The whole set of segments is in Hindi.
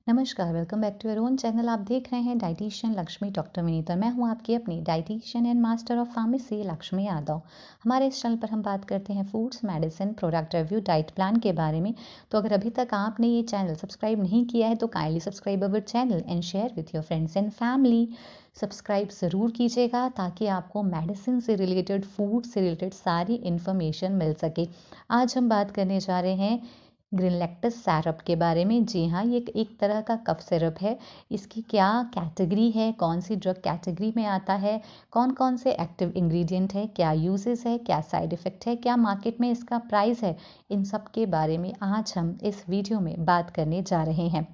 नमस्कार, welcome back to your own channel. आप देख रहे हैं डाइटिशियन लक्ष्मी डॉक्टर विनीत और मैं हूं आपकी अपनी dietitian and master of pharmacy Lakshmi Yadav. हमारे इस चैनल पर हम बात करते हैं foods, medicine, product review, diet plan के बारे में। तो अगर अभी तक आपने ये चैनल सब्सक्राइब नहीं किया है तो kindly subscribe our channel and share with your friends and family. Subscribe ज़रूर कीजिएगा ताकि आपको मेडिसिन से रिलेटेड, फूड से रिलेटेड सारी इन्फॉर्मेशन मिल सके। आज हम बात करने जा रहे हैं ग्रिनलेक्टस सैरप के बारे में। जी हाँ, ये एक तरह का कफ सिरप है। इसकी क्या कैटेगरी है, कौन सी ड्रग कैटेगरी में आता है, कौन कौन से एक्टिव इंग्रेडिएंट है, क्या यूजेस है, क्या साइड इफ़ेक्ट है, क्या मार्केट में इसका प्राइस है, इन सब के बारे में आज हम इस वीडियो में बात करने जा रहे हैं।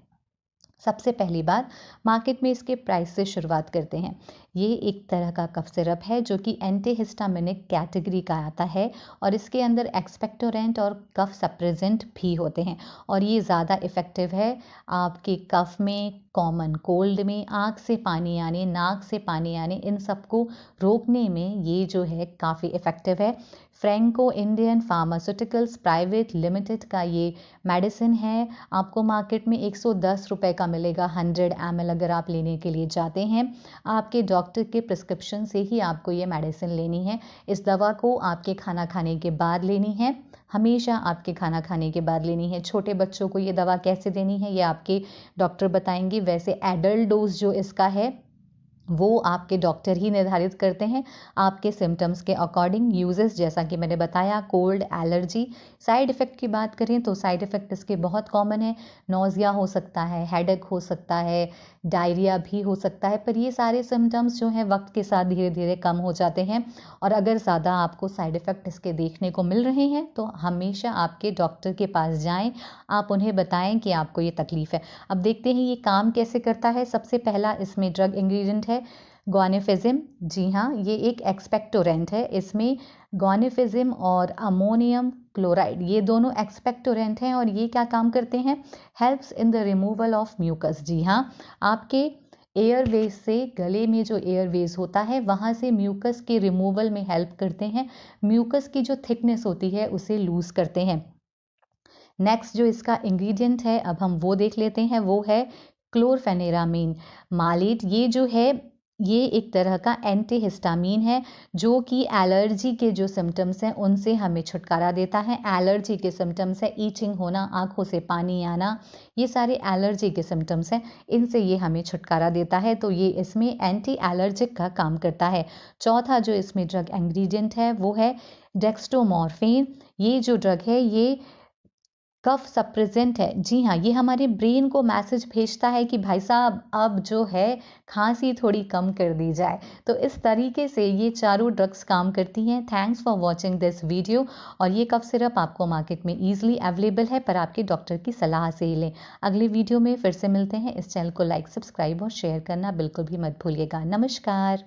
सबसे पहली बात, मार्केट में इसके प्राइस से शुरुआत करते हैं। ये एक तरह का कफ सिरप है जो कि एंटीहिस्टामिनिक कैटेगरी का आता है और इसके अंदर एक्सपेक्टोरेंट और कफ सप्रेजेंट भी होते हैं और ये ज़्यादा इफ़ेक्टिव है आपके कफ में, कॉमन कोल्ड में, आँख से पानी आने, नाक से पानी आने, इन सबको रोकने में ये जो है काफ़ी इफ़ेक्टिव है। Franco Indian pharmaceuticals private limited का ये मेडिसिन है। आपको मार्केट में 110 रुपये का मिलेगा 100 ml अगर आप लेने के लिए जाते हैं। आपके डॉक्टर के प्रिस्क्रिप्शन से ही आपको ये मेडिसिन लेनी है। इस दवा को आपके खाना खाने के बाद लेनी है, हमेशा आपके खाना खाने के बाद लेनी है। छोटे बच्चों को ये दवा कैसे देनी है ये आपके डॉक्टर बताएंगे। वैसे एडल्ट डोज जो इसका है वो आपके डॉक्टर ही निर्धारित करते हैं आपके सिम्टम्स के अकॉर्डिंग। यूजेस जैसा कि मैंने बताया, कोल्ड, एलर्जी। साइड इफ़ेक्ट की बात करें तो साइड इफ़ेक्ट इसके बहुत कॉमन है। नोज़िया हो सकता है, हेडेक हो सकता है, डायरिया भी हो सकता है, पर ये सारे सिम्टम्स जो हैं वक्त के साथ धीरे धीरे कम हो जाते हैं। और अगर ज़्यादा आपको साइड इफ़ेक्ट इसके देखने को मिल रहे हैं तो हमेशा आपके डॉक्टर के पास जाएं। आप उन्हें बताएं कि आपको ये तकलीफ़ है। अब देखते हैं ये काम कैसे करता है। सबसे पहला इसमें ड्रग इंग्रेडिएंट है ग्वानिफिजिम। जी हाँ, ये एक एक्सपेक्टोरेंट है। इसमें ग्वानिफिजिम और अमोनियम क्लोराइड ये दोनों एक्सपेक्टोरेंट हैं और ये क्या काम करते हैं, helps in the removal of mucus. जी हाँ, आपके एयरवेज से, गले में जो एयरवेज होता है वहाँ से म्यूकस के रिमूवल में हेल्प करते हैं। म्यूकस की जो थिकनेस होती है उसे लूज़ करते हैं। नेक्स्ट जो इसका इंग्रेडिएंट है अब हम वो देख लेते हैं, वो है क्लोरफेनेरामीन मालेट। ये जो है ये एक तरह का एंटीहिस्टामीन है जो कि एलर्जी के जो सिम्टम्स हैं उनसे हमें छुटकारा देता है। एलर्जी के सिम्टम्स है ईचिंग होना, आँखों से पानी आना, ये सारे एलर्जी के सिम्टम्स हैं, इनसे ये हमें छुटकारा देता है। तो ये इसमें एंटी एलर्जिक का काम करता है। चौथा जो इसमें ड्रग इंग्रेडिएंट है वो है डेक्स्ट्रोमॉर्फिन। ये जो ड्रग है ये कफ सप्रेजेंट है। जी हाँ, ये हमारे ब्रेन को मैसेज भेजता है कि भाई साहब अब जो है खांसी थोड़ी कम कर दी जाए। तो इस तरीके से ये चारों ड्रग्स काम करती हैं। Thanks for watching this video. और ये कफ सिरप आपको मार्केट में ईजिली अवेलेबल है, पर आपके डॉक्टर की सलाह से ही लें। अगले वीडियो में फिर से मिलते हैं। इस चैनल को लाइक, सब्सक्राइब और शेयर करना बिल्कुल भी मत भूलिएगा। नमस्कार।